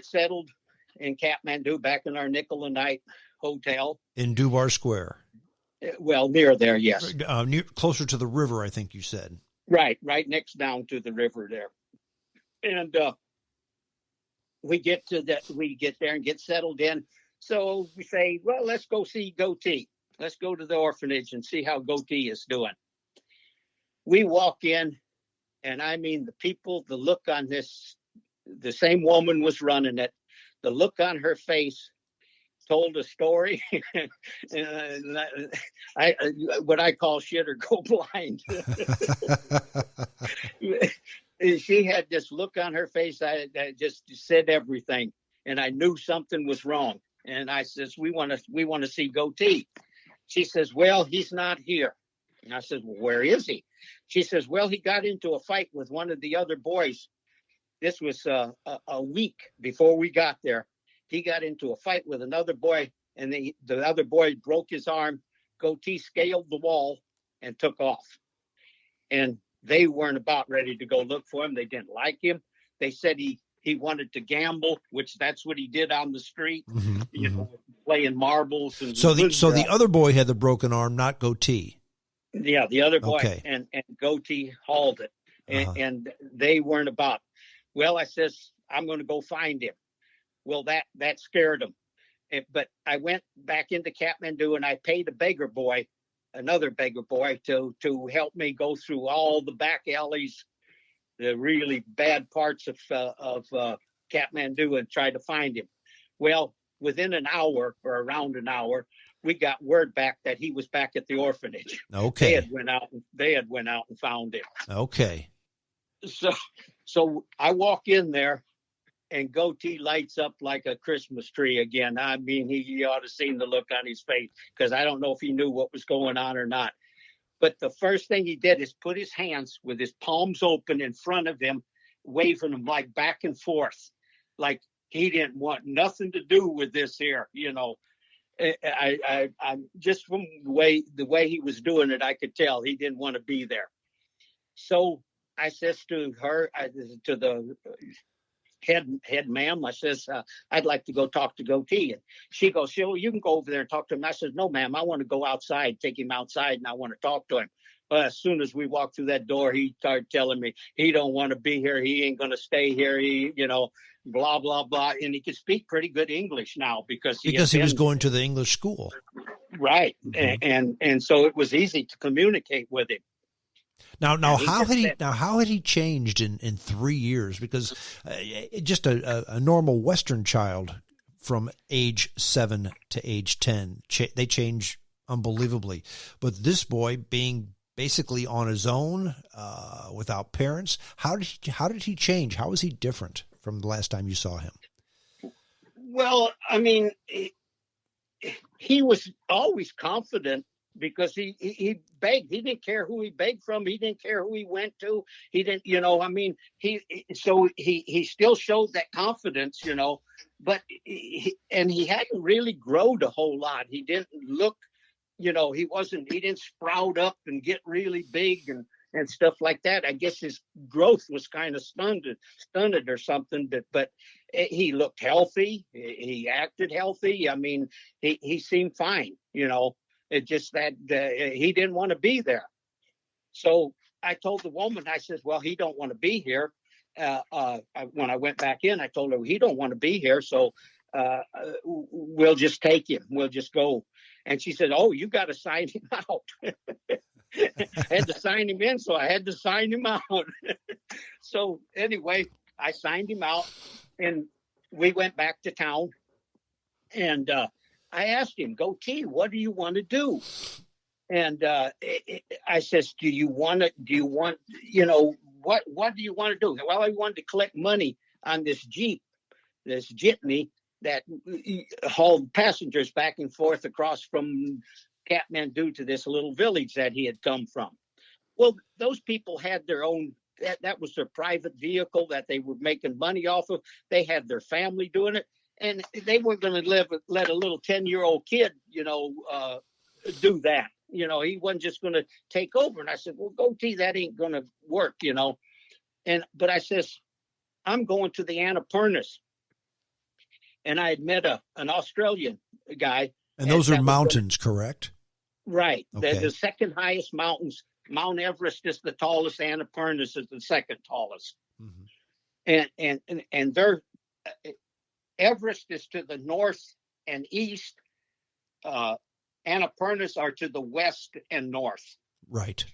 get settled in Kathmandu, back in our nickel a night hotel. In Dubar Square. Well, near there, yes. Closer to the river, I think you said. Right next down to the river there. And we get there and get settled in. So we say, well, let's go see Gothe. Let's go to the orphanage and see how Gothe is doing. We walk in, and I mean, the people, the look on this, the same woman was running it. The look on her face told a story. What I call shit or go blind. She had this look on her face that just said everything, and I knew something was wrong. And I says, we want to see Gothe. She says, well, he's not here. And I said, well, where is he? She says, well, he got into a fight with one of the other boys. This was a week before we got there. He got into a fight with another boy, and the other boy broke his arm. Gothe scaled the wall and took off. And they weren't about ready to go look for him. They didn't like him. They said he wanted to gamble, which that's what he did on the street, you know, playing marbles. And so the other boy had the broken arm, not Gothe. Yeah, the other boy, okay. and Gothe hauled it, and they weren't about. Well, I says, I'm going to go find him. Well, that scared him. But I went back into Kathmandu and I paid another beggar boy, to help me go through all the back alleys, the really bad parts of Kathmandu, and try to find him. Well, within an hour or around an hour, we got word back that he was back at the orphanage. Okay. They had went out and found him. Okay. So I walk in there, and Gothe lights up like a Christmas tree again. I mean, he ought to seen the look on his face, because I don't know if he knew what was going on or not. But the first thing he did is put his hands with his palms open in front of him, waving them like back and forth, like he didn't want nothing to do with this here, you know. I just from the way he was doing it, I could tell he didn't want to be there. So I says to her, to the head ma'am, I says, I'd like to go talk to Gothe. And she goes, you can go over there and talk to him. I says, no, ma'am, I want to go outside, take him outside, and I want to talk to him. But as soon as we walked through that door, he started telling me he don't want to be here. He ain't going to stay here. He, you know, blah, blah, blah. And he could speak pretty good English now because he was going to the English school. Right. Mm-hmm. And so it was easy to communicate with him. Now, how had he changed in 3 years? Because just a normal Western child from age 7 to age 10, they change unbelievably. But this boy, being basically on his own, without parents, how did he change? How was he different from the last time you saw him? Well, I mean, he was always confident, because he begged. He didn't care who he begged from. He didn't care who he went to. He didn't, you know, I mean, he still showed that confidence, you know, but he hadn't really grown a whole lot. He didn't look, you know, he didn't sprout up and get really big and stuff like that. I guess his growth was kind of stunted or something, but he looked healthy. He acted healthy. I mean, he seemed fine, you know. It's just that he didn't want to be there. So I told the woman, I says, well, he don't want to be here. When I went back in, I told her, he don't want to be here. So we'll just take him. We'll just go. And she said, oh, you got to sign him out. I had to sign him in, so I had to sign him out. So anyway, I signed him out, and we went back to town. And I asked him, Gothe, what do you want to do? And I says, do you want, you know, what do you want to do? Well, I wanted to collect money on this jitney that hauled passengers back and forth across from Kathmandu to this little village that he had come from. Well, those people had their own, that was their private vehicle that they were making money off of. They had their family doing it. And they weren't going to let a little 10-year-old kid, you know, do that. You know, he wasn't just going to take over. And I said, well, Gothe, that ain't going to work, you know. But I says, I'm going to the Annapurnas. and I had met an Australian guy. And those are mountains, correct? Right. Okay. The second highest mountains. Mount Everest is the tallest. Annapurna is the second tallest. Mm-hmm. And they're Everest is to the north and east. Annapurnas are to the west and north. Right.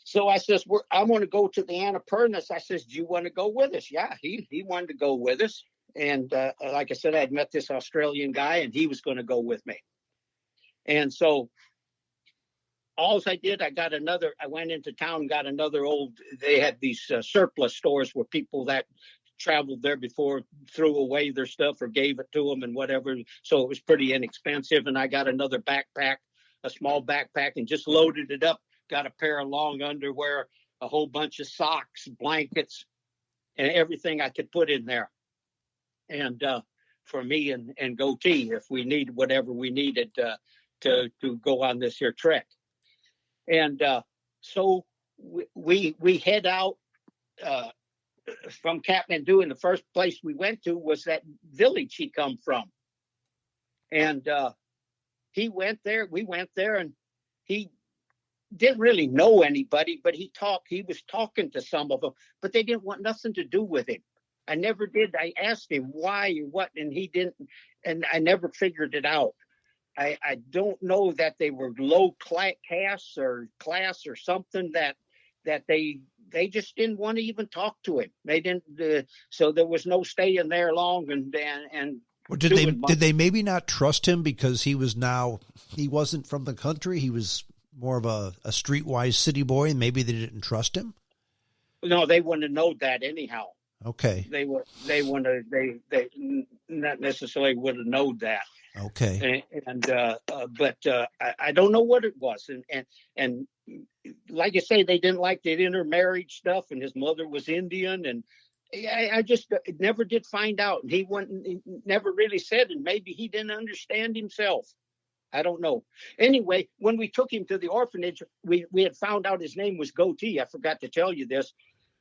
So I says, I want to go to the Annapurnas. I says, do you want to go with us? Yeah, he wanted to go with us. And like I said, I'd met this Australian guy, and he was going to go with me. And so all I did, I went into town and got another they had these surplus stores where people that traveled there before threw away their stuff or gave it to them and whatever. So it was pretty inexpensive. And I got another backpack, a small backpack, and just loaded it up. Got a pair of long underwear, a whole bunch of socks, blankets, and everything I could put in there. And for me and Gothe, if we need whatever we needed to go on this here trek. And so we head out from Kathmandu, and the first place we went to was that village he come from. And he went there, we went there, and he didn't really know anybody, but he was talking to some of them, but they didn't want nothing to do with him. I never did. I asked him why or what, and he didn't, and I never figured it out. I don't know that they were low caste or class or something that they just didn't want to even talk to him. They didn't, so there was no staying there long and well, did they maybe not trust him because he wasn't from the country? He was more of a streetwise city boy, and maybe they didn't trust him? No, they wouldn't have known that anyhow. Okay. They not necessarily would have known that. Okay. But I don't know what it was. And like I say, they didn't like the intermarriage stuff, and his mother was Indian, and I just never did find out. And he never really said, and maybe he didn't understand himself. I don't know. Anyway, when we took him to the orphanage, we had found out his name was Gothe. I forgot to tell you this.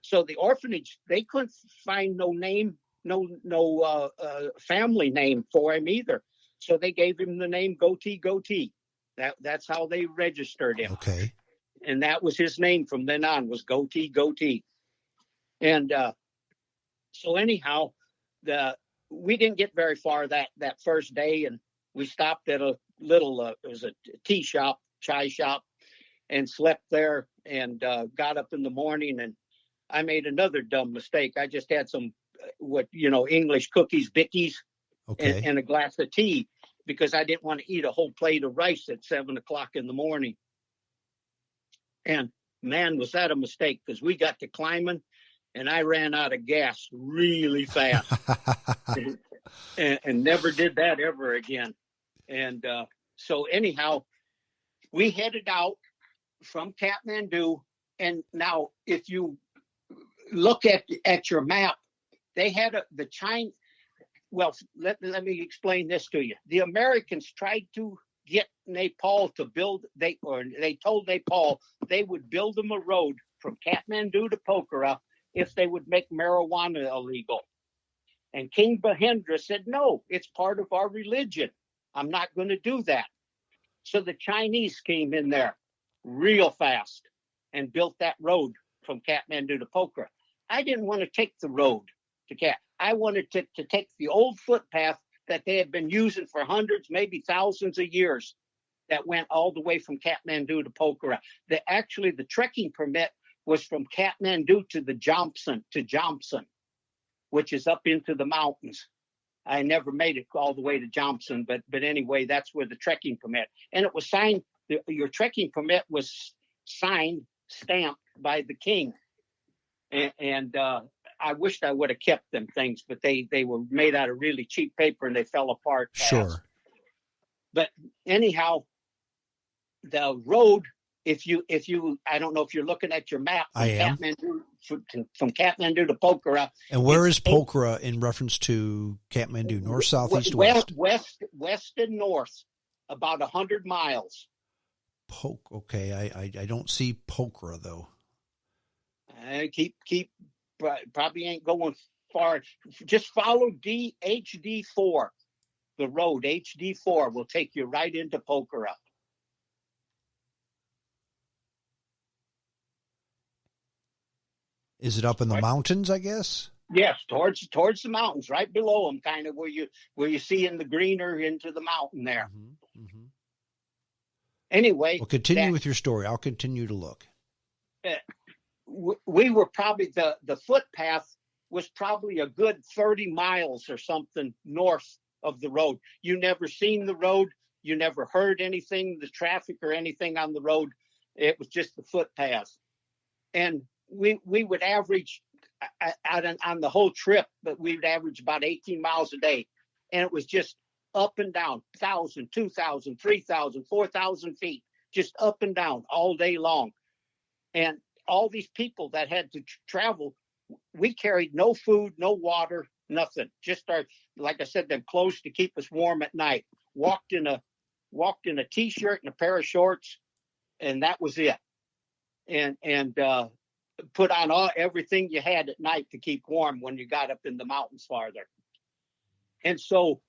So the orphanage, they couldn't find no name, no family name for him either. So they gave him the name Gothe. That's how they registered him. Okay. And that was his name from then on, was Gothe. And so anyhow, we didn't get very far that first day, and we stopped at a little, it was a chai shop, and slept there, and got up in the morning, and I made another dumb mistake. I just had some, English cookies, bickies, okay, and a glass of tea, because I didn't want to eat a whole plate of rice at 7:00 in the morning. And man, was that a mistake, because we got to climbing, and I ran out of gas really fast, and never did that ever again. And so anyhow, we headed out from Kathmandu. And now, if you look at your map, they had the China. Well, let me explain this to you. The Americans tried to get Nepal to build. They told Nepal they would build them a road from Kathmandu to Pokhara if they would make marijuana illegal. And King Mahendra said, no, it's part of our religion. I'm not going to do that. So the Chinese came in there real fast and built that road from Kathmandu to Pokhara. I didn't want to take the road to Kathmandu. I wanted to take the old footpath that they had been using for hundreds, maybe thousands of years, that went all the way from Kathmandu to Pokhara. The trekking permit was from Kathmandu to Jomson, which is up into the mountains. I never made it all the way to Jomson, but anyway, that's where the trekking permit. And it was signed, your trekking permit was stamped by the king. And I wished I would have kept them things, but they were made out of really cheap paper and they fell apart fast. Sure. But anyhow, the road, if you, I don't know if you're looking at your map. I am. From Kathmandu to Pokhara. And where is Pokhara in reference to Kathmandu? North, south, east, west? West and north, about 100 miles. Okay, I don't see Pokhara though. Keep probably ain't going far. Just follow HD4. The road HD4 will take you right into Pokhara. Is it up in the mountains, I guess? Yes, towards the mountains, right below them, kind of where you see in the greener into the mountain there. Mm-hmm. Mm-hmm. Anyway, well, continue with your story. I'll continue to look. We were probably the footpath was probably a good 30 miles or something north of the road. You never seen the road. You never heard anything, the traffic or anything on the road. It was just the footpath. And we would average on the whole trip, but we'd average about 18 miles a day. And it was just up and down, 1,000, 2,000, 3,000, 4,000 feet, just up and down all day long. And all these people that had to travel, we carried no food, no water, nothing. Just like I said, them clothes to keep us warm at night. Walked in a t-shirt and a pair of shorts, and that was it. And put on everything you had at night to keep warm when you got up in the mountains farther. And so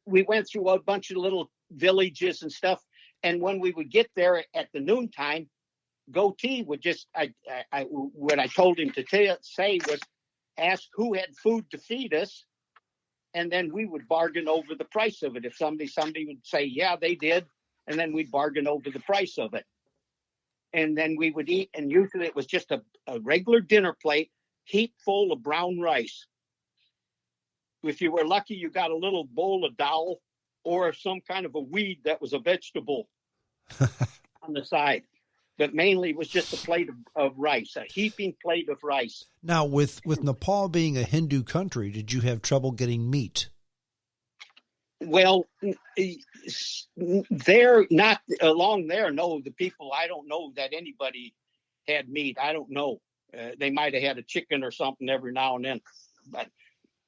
we went through a bunch of little villages and stuff. And when we would get there at the noontime, Gothe would just, what I told him to say was ask who had food to feed us. And then we would bargain over the price of it. If somebody would say, yeah, they did. And then we'd bargain over the price of it. And then we would eat. And usually it was just a regular dinner plate, heap full of brown rice. If you were lucky, you got a little bowl of dal or some kind of a weed that was a vegetable on the side. But mainly it was just a plate of rice, a heaping plate of rice. Now, with Nepal being a Hindu country, did you have trouble getting meat? Well, they're not along there. No, the people, I don't know that anybody had meat. I don't know. They might have had a chicken or something every now and then. But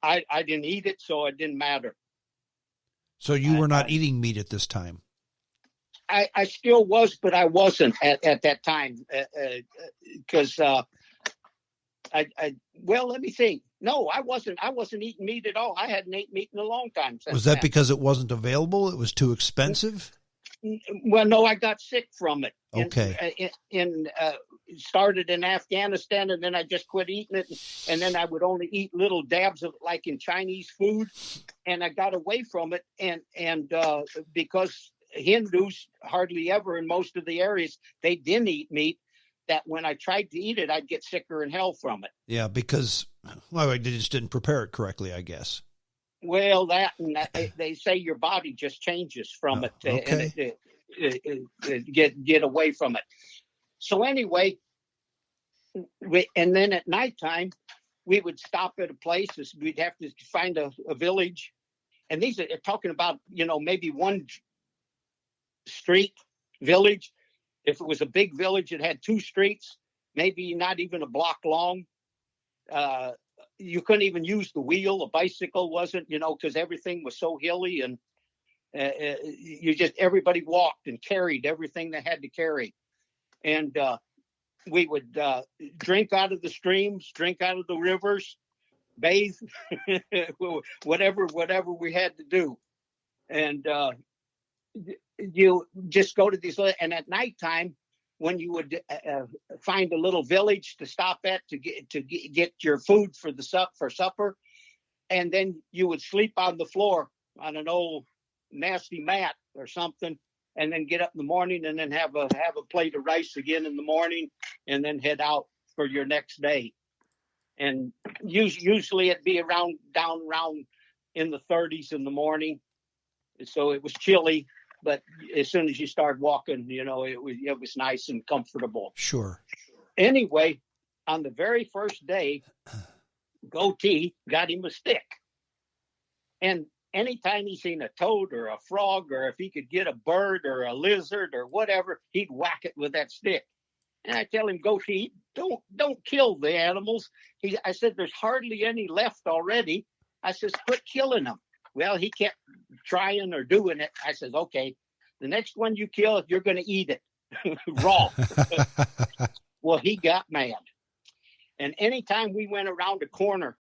I didn't eat it, so it didn't matter. So you were not eating meat at this time? I still was, but I wasn't at that time because well, let me think. No, I wasn't eating meat at all. I hadn't eaten meat in a long time. Was that because it wasn't available? It was too expensive? Well, no, I got sick from it. Okay. Started in Afghanistan, and then I just quit eating it. And then I would only eat little dabs of, like in Chinese food, and I got away from it. And because Hindus hardly ever in most of the areas, they didn't eat meat, that when I tried to eat it, I'd get sicker in hell from it. Yeah, because they just didn't prepare it correctly, I guess. Well, they say your body just changes from it, okay. And get away from it. So anyway, and then at nighttime, we would stop at a place. We'd have to find a village, and these are talking about maybe one street village. If it was a big village, it had two streets, maybe not even a block long. You couldn't even use the wheel. A bicycle wasn't, because everything was so hilly, and everybody walked and carried everything they had to carry. And we would drink out of the streams, drink out of the rivers, bathe, whatever we had to do. And you just go to these, and at nighttime, when you would find a little village to stop at to get your food for supper, and then you would sleep on the floor on an old nasty mat or something, and then get up in the morning and then have a plate of rice again in the morning, and then head out for your next day. And usually it'd be down around in the 30s in the morning, so it was chilly. But as soon as you start walking, it was nice and comfortable. Sure. Anyway, on the very first day, Gothe got him a stick. And anytime he seen a toad or a frog, or if he could get a bird or a lizard or whatever, he'd whack it with that stick. And I tell him, Gothe, don't kill the animals. I said, there's hardly any left already. I says, quit killing them. Well, he kept trying or doing it. I says, okay, the next one you kill, you're going to eat it raw. Well, he got mad. And anytime we went around a corner,